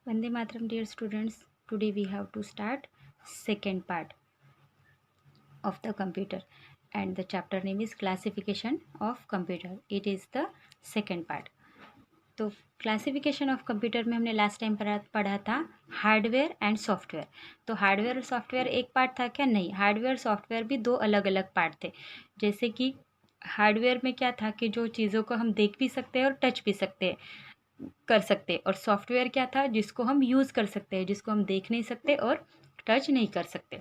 Vande Mataram, dear students. Today we have to start second part of the computer, and the chapter name is Classification of Computer. It is the second part. तो classification of computer में हमने last time पढ़ा था hardware and software. तो hardware और software एक part था क्या? नहीं, हार्डवेयर सॉफ्टवेयर भी दो अलग अलग पार्ट थे। जैसे कि हार्डवेयर में क्या था कि जो चीज़ों को हम देख भी सकते हैं और टच भी सकते हैं कर सकते हैं, और सॉफ्टवेयर क्या था? जिसको हम यूज़ कर सकते हैं, जिसको हम देख नहीं सकते और टच नहीं कर सकते।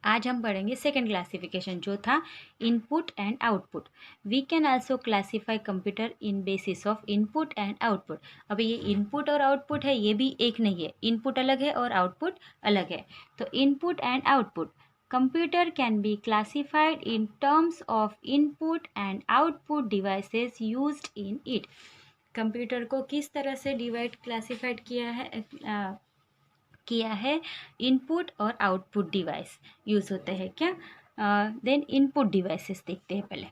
आज हम पढ़ेंगे सेकेंड क्लासिफिकेशन जो था input and output. We can also classify computer in basis of input and output. अब ये इनपुट और आउटपुट है, ये भी एक नहीं है, इनपुट अलग है और आउटपुट अलग है। तो input and output, computer can be classified in terms of input and output devices used in it. Computer को किस तरह से क्लासिफाइड किया है इनपुट और आउटपुट डिवाइस यूज़ होते हैं क्या? देन इनपुट डिवाइसेस देखते हैं पहले।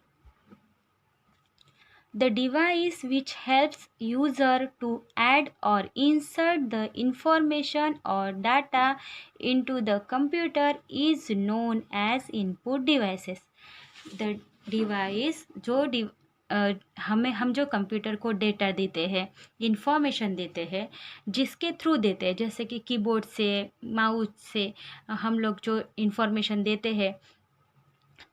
The device which helps user to add or insert the information or data into the computer is known as input devices. The device जो हम जो कंप्यूटर को डेटा देते हैं, इंफॉर्मेशन देते हैं, जिसके थ्रू देते हैं, जैसे कि कीबोर्ड से, माउस से हम लोग जो इंफॉर्मेशन देते हैं,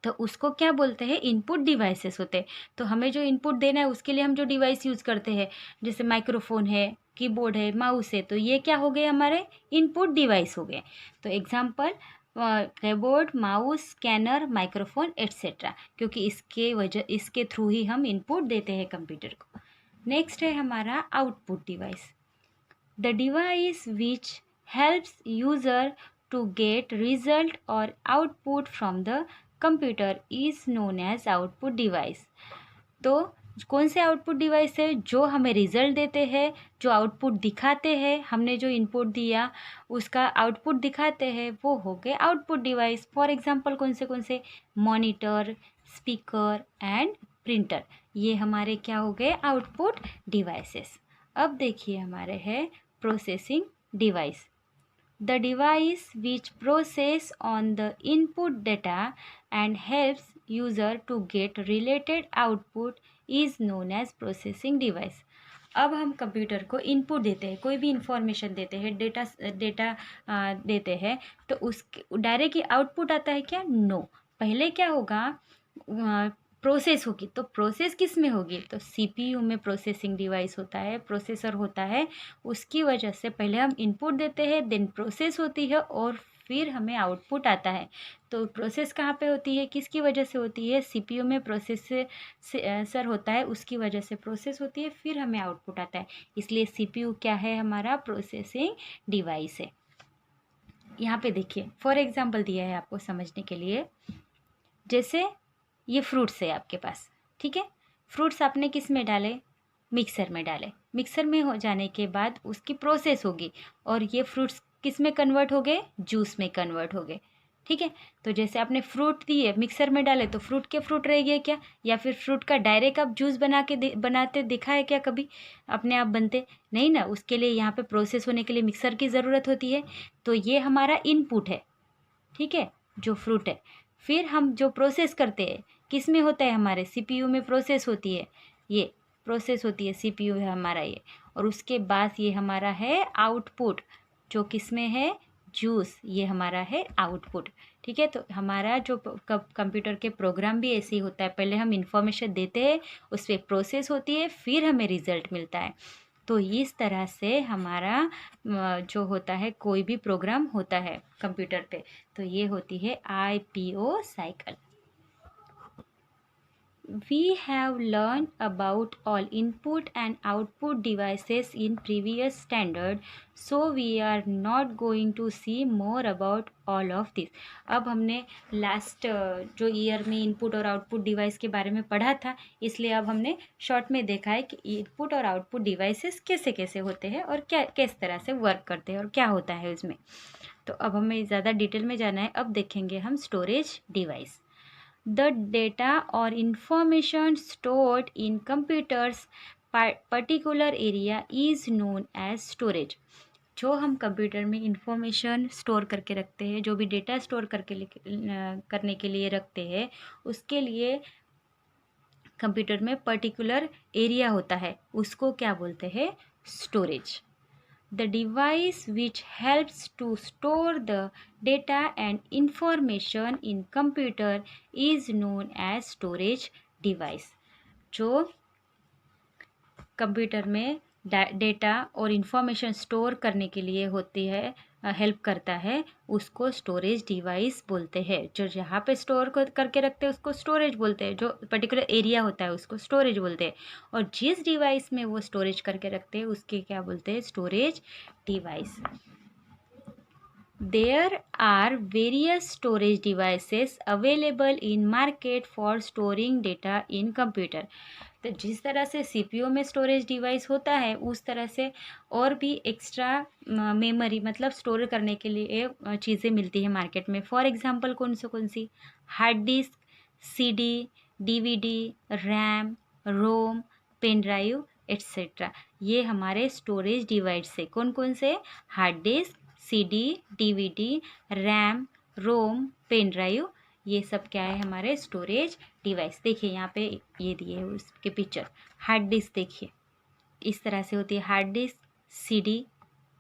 तो उसको क्या बोलते हैं? इनपुट डिवाइसेस होते हैं। तो हमें जो इनपुट देना है उसके लिए हम जो डिवाइस यूज़ करते हैं, जैसे माइक्रोफोन है, कीबोर्ड है, माउस है, तो ये क्या हो गए? हमारे इनपुट डिवाइस हो गए। तो example keyboard, mouse, scanner, microphone etcetera, क्योंकि इसके थ्रू ही हम इनपुट देते हैं कंप्यूटर को। नेक्स्ट है हमारा output device. The device which helps user to get result or output from the computer is known as output device. तो कौन से आउटपुट डिवाइस है? जो हमें रिजल्ट देते हैं, जो आउटपुट दिखाते हैं, हमने जो इनपुट दिया उसका आउटपुट दिखाते हैं, वो हो गए आउटपुट डिवाइस। फॉर एग्जांपल कौन से? मॉनिटर, स्पीकर एंड प्रिंटर, ये हमारे क्या हो गए? Output devices. अब देखिए हमारे है processing device. The device which process on the input data and helps user to get related output is known as processing device. अब हम कंप्यूटर को इनपुट देते हैं, कोई भी इंफॉर्मेशन देते हैं, डेटा देते हैं, तो उसके डायरेक्टली आउटपुट आता है क्या? नो। पहले क्या होगा? प्रोसेस होगी। तो प्रोसेस किस में होगी? तो सीपीयू में प्रोसेसिंग डिवाइस होता है, प्रोसेसर होता है। उसकी वजह से पहले हम इनपुट देते हैं, देन प्रोसेस होती है और फिर हमें आउटपुट आता है। तो प्रोसेस कहाँ पे होती है? किसकी वजह से होती है? सीपीयू में प्रोसेसर होता है, उसकी वजह से प्रोसेस होती है, फिर हमें आउटपुट आता है। इसलिए सीपीयू क्या है? हमारा प्रोसेसिंग डिवाइस है। यहाँ पे देखिए फॉर एग्जाम्पल दिया है आपको समझने के लिए। जैसे ये फ्रूट्स है आपके पास, ठीक है? फ्रूट्स आपने किस में डाले? मिक्सर में डाले। मिक्सर में हो जाने के बाद उसकी प्रोसेस होगी और ये फ्रूट्स किस में कन्वर्ट हो गए? जूस में कन्वर्ट हो गए, ठीक है? तो जैसे आपने फ्रूट दिए, मिक्सर में डाले, तो फ्रूट के फ्रूट रह गए क्या? या फिर फ्रूट का डायरेक्ट आप जूस बनाते देखा है क्या कभी? अपने आप बनते नहीं ना, उसके लिए यहाँ पे प्रोसेस होने के लिए मिक्सर की ज़रूरत होती है। तो ये हमारा इनपुट है, ठीक है, जो फ्रूट है। फिर हम जो प्रोसेस करते हैं किस में होता है? हमारे सीपीयू में प्रोसेस होती है, ये प्रोसेस होती है, सीपीयू है हमारा ये। और उसके बाद ये हमारा है आउटपुट, जो किस में है? जूस, ये हमारा है आउटपुट, ठीक है? तो हमारा जो कंप्यूटर के प्रोग्राम भी ऐसे ही होता है, पहले हम इंफॉर्मेशन देते हैं, उस पर प्रोसेस होती है, फिर हमें रिजल्ट मिलता है। तो इस तरह से हमारा जो होता है कोई भी प्रोग्राम होता है कंप्यूटर पे, तो ये होती है IPO cycle. We have learned about all input and output devices in previous standard, so we are not going to see more about all of this. अब हमने लास्ट जो ईयर में इनपुट और आउटपुट डिवाइस के बारे में पढ़ा था, इसलिए अब हमने शॉर्ट में देखा है कि इनपुट और आउटपुट डिवाइसेस कैसे कैसे होते हैं और क्या किस तरह से वर्क करते हैं और क्या होता है उसमें। तो अब हमें ज़्यादा डिटेल में जाना है। अब देखेंगे हम storage device. The data or information stored in computer's particular area is known as storage. जो हम कंप्यूटर में इंफॉर्मेशन स्टोर करके रखते हैं, जो भी डेटा स्टोर करने के लिए रखते हैं, उसके लिए कंप्यूटर में पर्टिकुलर एरिया होता है, उसको क्या बोलते हैं? Storage. The device which helps to store the data and information in computer is known as storage device. जो कंप्यूटर में डेटा और इंफॉर्मेशन स्टोर करने के लिए होती है, हेल्प करता है, उसको स्टोरेज डिवाइस बोलते हैं. जो जहाँ पे स्टोर करके रखते हैं उसको स्टोरेज बोलते हैं, जो पर्टिकुलर एरिया होता है उसको स्टोरेज बोलते हैं, और जिस डिवाइस में वो स्टोरेज करके रखते हैं उसके क्या बोलते हैं? Storage device. There are various storage devices available in market for storing data in computer. तो जिस तरह से सीपीयू में स्टोरेज डिवाइस होता है, उस तरह से और भी एक्स्ट्रा मेमोरी मतलब स्टोर करने के लिए चीज़ें मिलती है मार्केट में. फॉर एग्जांपल कौन सी? Hard disk, CD, DVD, RAM, ROM, pen drive etcetera. ये हमारे स्टोरेज डिवाइस से कौन से? Hard disk, CD, DVD, RAM, ROM, pen drive, ये सब क्या है? हमारे स्टोरेज डिवाइस. देखिए यहाँ पे ये दिए है उसके पिक्चर. हार्ड डिस्क देखिए इस तरह से होती है हार्ड डिस्क. सीडी,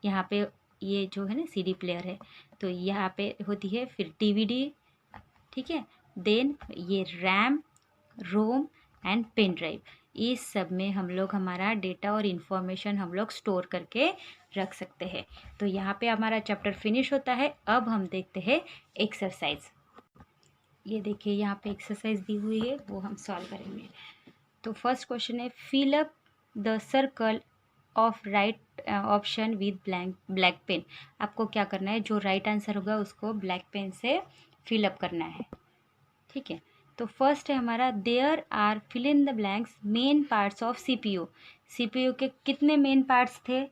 यहाँ पे ये जो है ना सीडी प्लेयर है, तो यहाँ पे होती है. फिर डीवीडी, ठीक है. देन ये RAM, ROM and pen drive, इस सब में हम लोग हमारा डेटा और इन्फॉर्मेशन हम लोग स्टोर करके रख सकते हैं. तो यहाँ पे हमारा चैप्टर फिनिश होता है. अब हम देखते हैं एक्सरसाइज. ये देखिए यहाँ पे एक्सरसाइज दी हुई है, वो हम सॉल्व करेंगे. तो फर्स्ट क्वेश्चन है, fill up the circle of right option with black pen. आपको क्या करना है? जो राइट आंसर होगा उसको ब्लैक पेन से फिल अप करना है, ठीक है. तो फर्स्ट है हमारा, there are fill in the blanks main parts of CPU. CPU के कितने मेन पार्ट्स थे?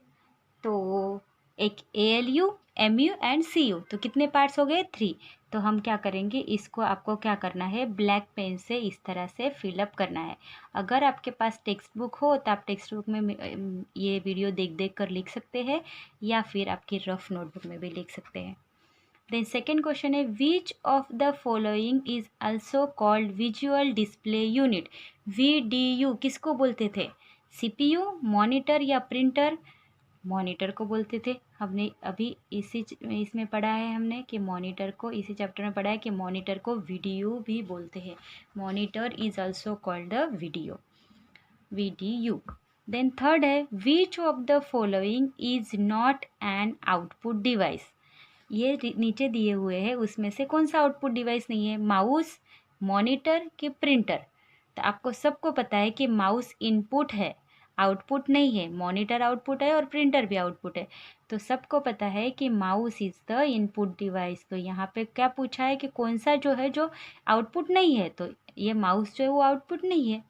तो एक एएलयू, एमयू एंड सीयू. तो कितने पार्ट्स हो गए? 3. तो हम क्या करेंगे? इसको आपको क्या करना है? ब्लैक पेन से इस तरह से फिलअप करना है. अगर आपके पास टेक्स्ट बुक हो तो आप टेक्स्ट बुक में ये वीडियो देख कर लिख सकते हैं, या फिर आपकी रफ नोटबुक में भी लिख सकते हैं. देन सेकेंड क्वेश्चन है, which of the following is also called visual display unit. VDU किसको बोलते थे? सीपीयू, मॉनिटर या प्रिंटर? मॉनिटर को बोलते थे. हमने अभी इसमें पढ़ा है हमने कि मॉनिटर को, इसी चैप्टर में पढ़ा है कि मॉनिटर को वीडियो भी बोलते हैं. Monitor is also called the VDU. Then third है, which of the following is not an output device. ये नीचे दिए हुए हैं उसमें से कौन सा आउटपुट डिवाइस नहीं है? माउस, मॉनिटर कि प्रिंटर? तो आपको सबको पता है कि माउस इनपुट है, आउटपुट नहीं है. मॉनिटर आउटपुट है और प्रिंटर भी आउटपुट है. तो सबको पता है कि mouse is the input device. तो यहाँ पे क्या पूछा है कि कौन सा जो है जो आउटपुट नहीं है, तो ये माउस जो है वो आउटपुट नहीं है,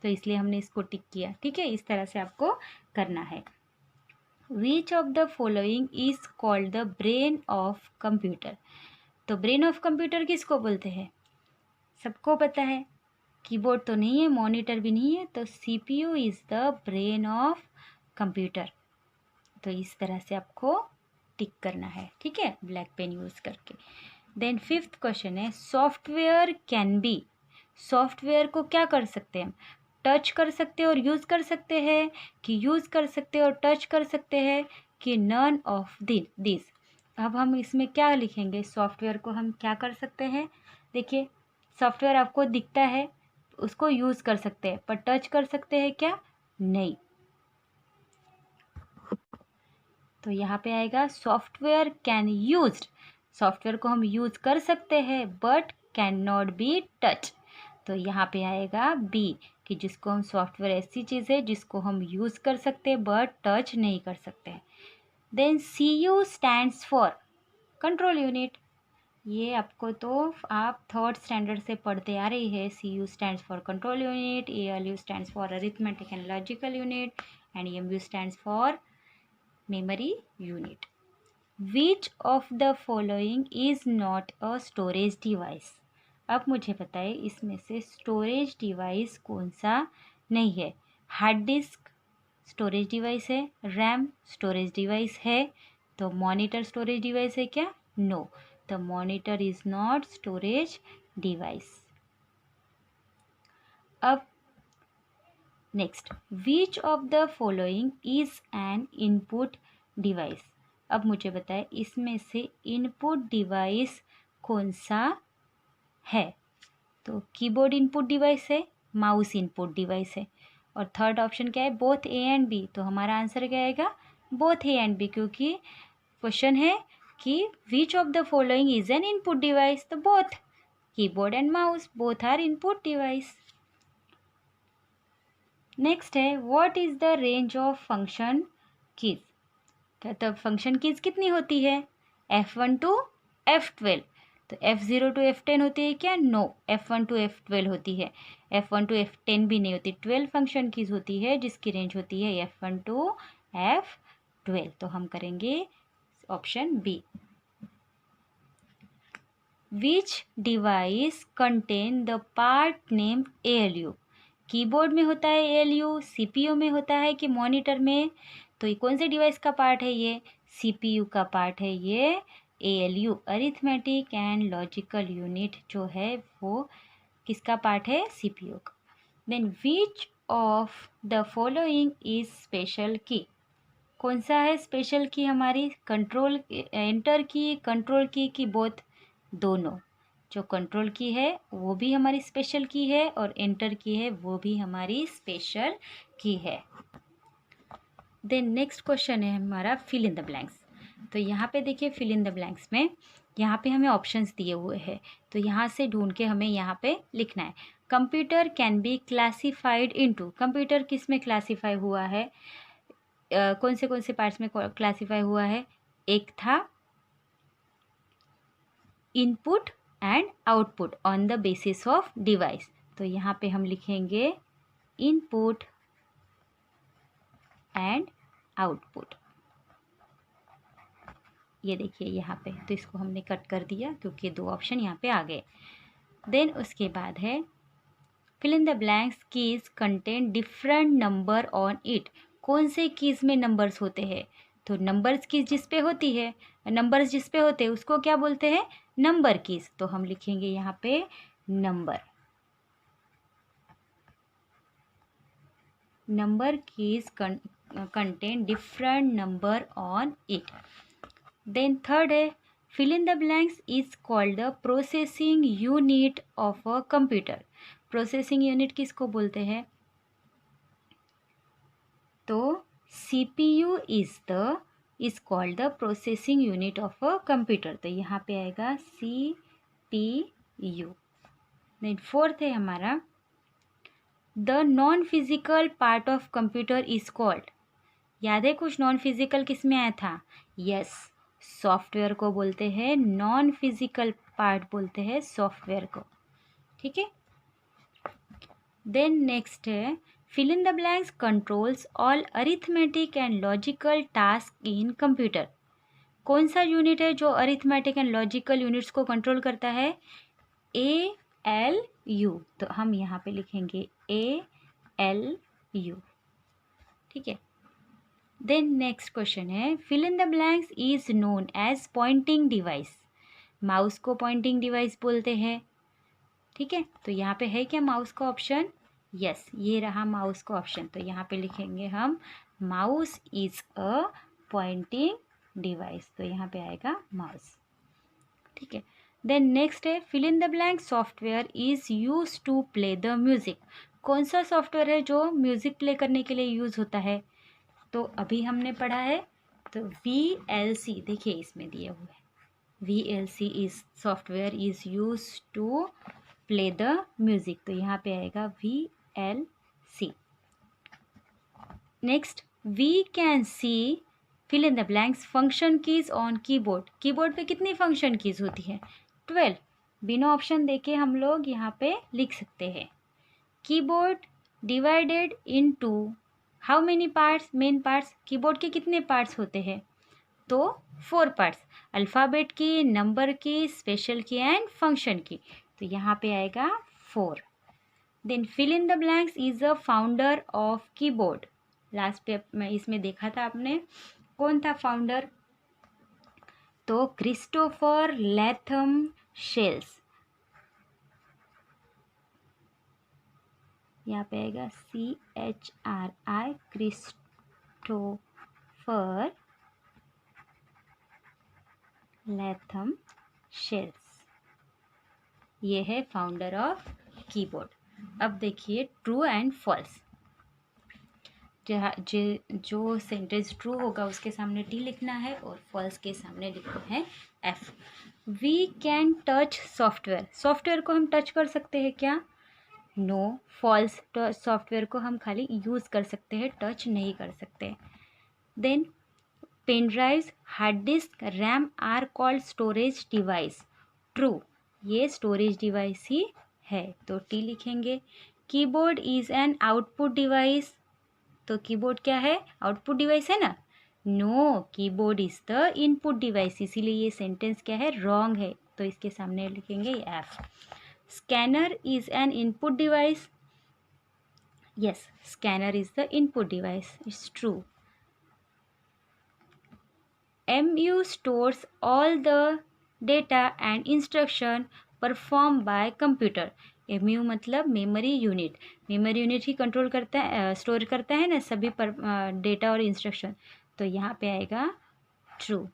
तो इसलिए हमने इसको टिक किया. ठीक है, इस तरह से आपको करना है. Which of the following is called the brain of computer. तो ब्रेन ऑफ कंप्यूटर किसको बोलते हैं? सबको पता है. कीबोर्ड तो नहीं है, मॉनिटर भी नहीं है, तो CPU is the brain of computer. तो इस तरह से आपको टिक करना है, ठीक है, ब्लैक पेन यूज करके. देन फिफ्थ क्वेश्चन है, सॉफ्टवेयर कैन बी. सॉफ्टवेयर को क्या कर सकते हैं हम? टच कर सकते हैं और यूज़ कर सकते हैं, कि यूज़ कर सकते हैं और टच कर सकते हैं, कि नन ऑफ दिस. अब हम इसमें क्या लिखेंगे? सॉफ्टवेयर को हम क्या कर सकते हैं? देखिए, सॉफ्टवेयर आपको दिखता है, उसको यूज़ कर सकते हैं, पर टच कर सकते हैं क्या? नहीं. तो यहाँ पे आएगा सॉफ्टवेयर कैन यूज्ड. सॉफ्टवेयर को हम यूज़ कर सकते हैं but can not be touch. तो यहाँ पे आएगा बी, कि जिसको हम सॉफ्टवेयर ऐसी चीज़ है जिसको हम यूज़ कर सकते हैं बट टच नहीं कर सकते. Then CU stands for control unit. ये आपको तो आप थर्ड स्टैंडर्ड से पढ़ते आ रही है. CU stands for control unit, ALU stands for arithmetic and logical unit, and EMU stands for memory unit. Which of the following is not a storage device? अब मुझे बताइए इसमें से स्टोरेज डिवाइस कौन सा नहीं है? हार्ड डिस्क स्टोरेज डिवाइस है, रैम स्टोरेज डिवाइस है, तो मॉनिटर स्टोरेज डिवाइस है क्या? No, the monitor is not storage device. अब next, which of the following is an input device. अब मुझे बताए इसमें से इनपुट डिवाइस कौन सा है? तो कीबोर्ड इनपुट डिवाइस है, माउस इनपुट डिवाइस है, और थर्ड ऑप्शन क्या है? Both A and B. तो हमारा आंसर क्या आएगा? बोथ ए एंड बी, क्योंकि क्वेश्चन है कि which of the following is an input device, तो both keyboard and mouse both are input device. Next है, what is the range of function keys. तो फंक्शन कीज कितनी होती है? F1 to F12। तो F0 टू F10 होती है क्या? नो, F1 टू F12 होती है। F1 टू F10 भी नहीं होती, 12 फंक्शन कीज होती है जिसकी रेंज होती है F1 टू F12। तो हम करेंगे option B. Which device contain the part name ALU। Keyboard में होता है ALU, CPU में होता है कि मॉनिटर में? तो ये कौन से डिवाइस का पार्ट है? ये CPU का पार्ट है। ये ALU arithmetic and logical unit जो है वो किसका पार्ट है? CPU का। Then which of the following is special key. कौन सा है स्पेशल की हमारी? Control enter key, control key both? दोनों। जो कंट्रोल की है वो भी हमारी स्पेशल की है और एंटर की है वो भी हमारी स्पेशल की है। देन नेक्स्ट क्वेश्चन है हमारा फिल इन द ब्लैंक्स। तो यहाँ पे देखिए फिल इन द ब्लैंक्स में यहाँ पे हमें ऑप्शंस दिए हुए हैं, तो यहाँ से ढूंढ के हमें यहाँ पे लिखना है। Computer can be classified into. Computer किस में क्लासीफाई हुआ है? कौन से पार्ट्स में क्लासीफाई हुआ है? एक था input and output on the basis of device. तो यहाँ पे हम लिखेंगे इनपुट एंड आउटपुट। ये देखिए यहाँ पे, तो इसको हमने कट कर दिया क्योंकि दो ऑप्शन यहाँ पे आ गए। देन उसके बाद है fill in the blanks keys contain different number on it. कौन से कीज में नंबर्स होते हैं? तो नंबर्स कीज जिस पे होती है, नंबर्स जिस पे होते हैं उसको क्या बोलते हैं? Number keys. तो हम लिखेंगे यहाँ पे number. Number keys contain different number on it. Then third है fill in the blanks is called the processing unit of a computer. Processing unit किसको बोलते हैं? तो CPU is called the processing unit of a computer. तो यहाँ पे आएगा CPU। Then fourth है हमारा the non physical part of computer is called. याद है कुछ नॉन फिजिकल किस में आया था? यस, सॉफ्टवेयर को बोलते हैं नॉन फिजिकल पार्ट, बोलते हैं सॉफ्टवेयर को। ठीक है। देन नेक्स्ट है fill in the blanks controls all arithmetic and logical task in computer. कौन सा यूनिट है जो अरिथमेटिक एंड लॉजिकल यूनिट्स को कंट्रोल करता है? ALU। तो हम यहाँ पे लिखेंगे ALU। ठीक है। देन नेक्स्ट क्वेश्चन है fill in the blanks is known as pointing device. Mouse को पॉइंटिंग डिवाइस बोलते हैं। ठीक है, तो यहाँ पे है क्या माउस का ऑप्शन? यस, ये रहा माउस का ऑप्शन। तो यहाँ पे लिखेंगे हम mouse is a pointing device. तो यहाँ पे आएगा माउस। ठीक है। देन नेक्स्ट है fill in the blank software is use to play the music. कौन सा सॉफ्टवेयर है जो म्यूजिक प्ले करने के लिए यूज होता है? तो अभी हमने पढ़ा है, तो VLC देखिए इसमें दिया हुआ है, VLC is software is use to play the music. तो यहाँ पे आएगा VLC। Next we can see fill in the blanks function keys on keyboard. Keyboard पे कितनी फंक्शन कीज होती है? 12। बिना ऑप्शन देके हम लोग यहाँ पे लिख सकते हैं। Keyboard divided into how many parts? Main parts. Keyboard के कितने पार्ट्स होते हैं? तो 4 parts, alphabet key, number key, special key and function key. तो यहाँ पे आएगा 4। Then fill in the blanks is a founder of keyboard. Last पे में इसमें देखा था आपने, कौन था फाउंडर? तो क्रिस्टोफर लैथम शेल्स, यहाँ पे आएगा CHRI, क्रिस्टोफर लैथम शेल्स, ये है फाउंडर ऑफ कीबोर्ड। अब देखिए ट्रू एंड फॉल्स। जो सेंटेंस ट्रू होगा उसके सामने T लिखना है और फॉल्स के सामने लिखना है F। We can touch software, software को हम टच कर सकते हैं क्या? No, false. सॉफ्टवेयर को हम खाली यूज़ कर सकते हैं, टच नहीं कर सकते। Then pen drives, hard disk, RAM are called storage device, true, ये स्टोरेज डिवाइस ही है तो T लिखेंगे। Keyboard is an output device, तो कीबोर्ड क्या है? आउटपुट डिवाइस है ना। No, keyboard is the input device, इसीलिए ये सेंटेंस क्या है? रॉन्ग है, तो इसके सामने लिखेंगे F। Scanner is an input device, yes, scanner is the input device, it's true. MU stores all the data and instruction performed by computer। MU मतलब मेमोरी यूनिट, मेमोरी यूनिट ही control करता है, store करता है ना सभी पर data और instruction, तो यहाँ पे आएगा true.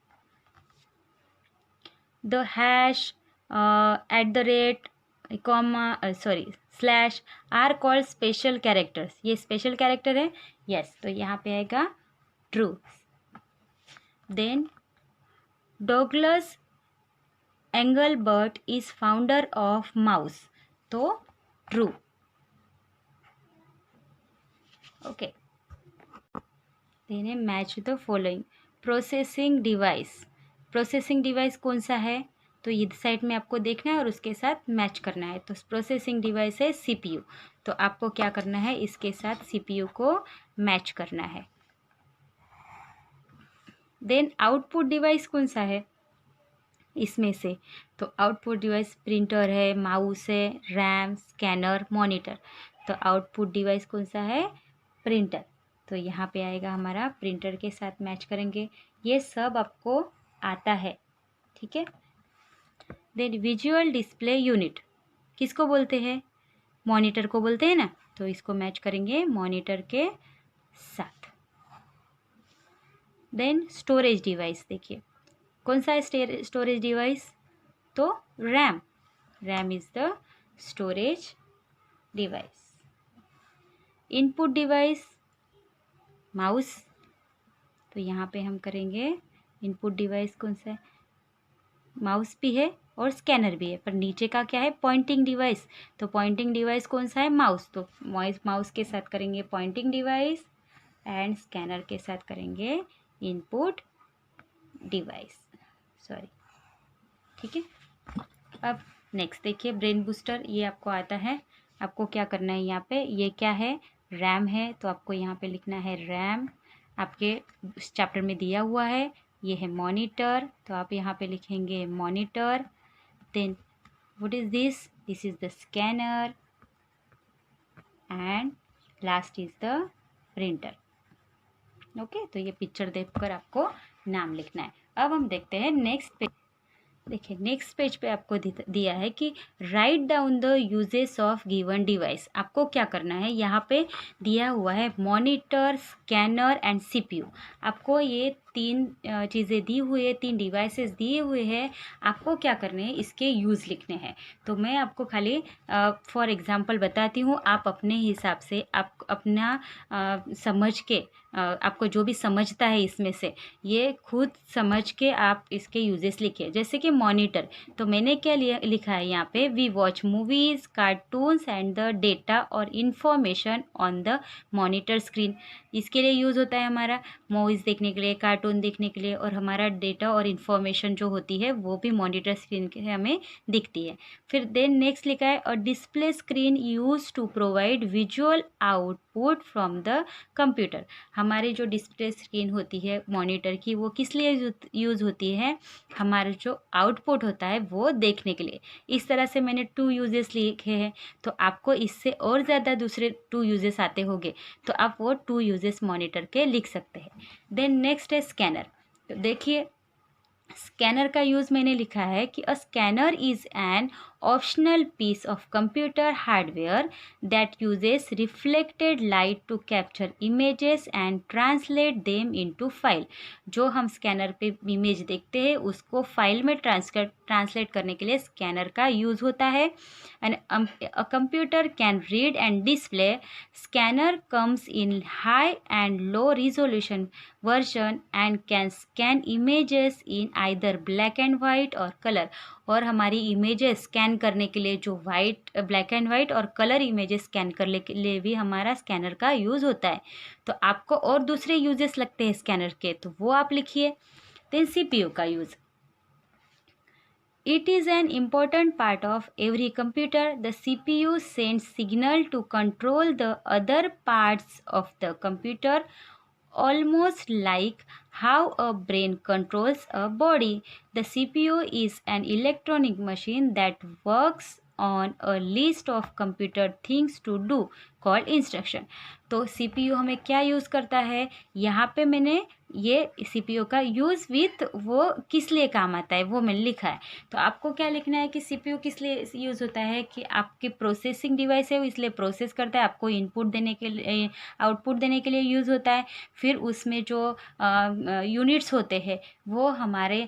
The hash, @ comma slash are called special characters, ये स्पेशल कैरेक्टर है, यस, तो यहाँ पे आएगा true. Then Douglas Engelbart is founder of mouse, तो true. Okay, then match the following. Processing device, processing device कौन सा है? तो ये साइड में आपको देखना है और उसके साथ मैच करना है। तो प्रोसेसिंग डिवाइस है CPU, तो आपको क्या करना है? इसके साथ CPU को मैच करना है। देन आउटपुट डिवाइस कौन सा है इसमें से? तो आउटपुट डिवाइस प्रिंटर है, माउस है, रैम, स्कैनर, मॉनिटर, तो आउटपुट डिवाइस कौन सा है? प्रिंटर, तो यहाँ पे आएगा हमारा प्रिंटर के साथ मैच करेंगे। ये सब आपको आता है, ठीक है। देन विजुअल डिस्प्ले यूनिट किसको बोलते हैं? मॉनिटर को बोलते हैं ना, तो इसको मैच करेंगे मॉनिटर के साथ। देन स्टोरेज डिवाइस, देखिए कौन सा है स्टोरेज डिवाइस? तो RAM, RAM is the storage device. Input device mouse, तो यहाँ पे हम करेंगे इनपुट डिवाइस कौन सा है? माउस भी है और स्कैनर भी है, पर नीचे का क्या है? पॉइंटिंग डिवाइस, तो पॉइंटिंग डिवाइस कौन सा है? माउस, तो माउस के साथ करेंगे पॉइंटिंग डिवाइस एंड स्कैनर के साथ करेंगे इनपुट डिवाइस, सॉरी, ठीक है। अब नेक्स्ट देखिए ब्रेन बूस्टर, ये आपको आता है। आपको क्या करना है यहाँ पे? ये क्या है? रैम है, तो आपको यहाँ पे लिखना है रैम, आपके चैप्टर में दिया हुआ है। ये है मॉनिटर, तो आप यहाँ पे लिखेंगे monitor. Then what is this? This is the scanner and last is the printer. Okay, तो ये पिक्चर देखकर आपको नाम लिखना है। अब हम देखते हैं नेक्स्ट पेज। देखिए नेक्स्ट पेज पे आपको दिया है कि write down the uses of given device. आपको क्या करना है? यहाँ पे दिया हुआ है मॉनिटर, स्कैनर एंड CPU। आपको ये तीन चीज़ें दी हुई है, तीन डिवाइसेस दिए हुए हैं। आपको क्या करने हैं? इसके यूज़ लिखने हैं। तो मैं आपको खाली फॉर एग्जांपल बताती हूँ, आप अपने हिसाब से आप अपना समझ के आपको जो भी समझता है इसमें से ये खुद समझ के आप इसके यूजेस लिखिए। जैसे कि मॉनिटर, तो मैंने क्या लिखा है यहाँ पे? We watch movies, cartoons and the data और information on the monitor screen. इसके लिए यूज़ होता है हमारा मूवीज़ देखने के लिए, कार्टून देखने के लिए, और हमारा डेटा और इन्फॉर्मेशन जो होती है वो भी मॉनिटर स्क्रीन के हमें दिखती है। फिर देन नेक्स्ट लिखा है और display screen use to provide visual output from the computer. हमारी जो डिस्प्ले स्क्रीन होती है मॉनिटर की, वो किस लिए यूज़ होती है? हमारा जो आउटपुट होता है वो देखने के लिए। इस तरह से मैंने 2 यूजेस लिखे हैं, तो आपको इससे और ज़्यादा दूसरे 2 यूजेस आते होंगे, तो आप वो 2 यूजेस मॉनिटर के लिख सकते हैं। देन नेक्स्ट है स्कैनर। तो देखिए स्कैनर का यूज़ मैंने लिखा है कि a scanner is an optional piece of computer hardware that uses reflected light to capture images and translate them into file. जो हम स्कैनर पे इमेज देखते हैं उसको फाइल में ट्रांसलेट करने के लिए स्कैनर का यूज़ होता है। And a computer can read and display scanner comes in high and low resolution version and can scan images in either black and white और कलर। और हमारी इमेजेस स्कैन करने के लिए जो वाइट ब्लैक एंड वाइट और colour images scan करने के लिए भी हमारा स्कैनर का यूज़ होता है। तो आपको और दूसरे यूजेस लगते हैं स्कैनर के, तो वो आप लिखिए। देन सीपीयू का use, it is an important part of every computer. The CPU sends signal to control the other parts of the computer, almost like how a brain controls a body. The CPU is an electronic machine that works on a list of computer things to do called instruction. तो CPU हमें क्या use करता है, यहाँ पे मैंने ये CPU का यूज़ विथ वो किस लिए काम आता है वो मैंने लिखा है। तो आपको क्या लिखना है कि CPU किस लिए यूज़ होता है, कि आपकी प्रोसेसिंग डिवाइस है इसलिए प्रोसेस करता है, आपको इनपुट देने के लिए आउटपुट देने के लिए यूज़ होता है। फिर उसमें जो यूनिट्स होते हैं वो हमारे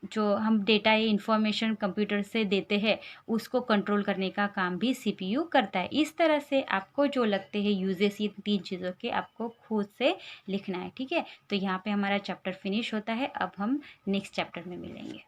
जो हम डेटा या इंफॉर्मेशन कंप्यूटर से देते हैं उसको कंट्रोल करने का काम भी CPU करता है। इस तरह से आपको जो लगते हैं यूजेस ये 3 चीज़ों के आपको खुद से लिखना है, ठीक है। तो यहाँ पे हमारा चैप्टर फिनिश होता है। अब हम नेक्स्ट चैप्टर में मिलेंगे।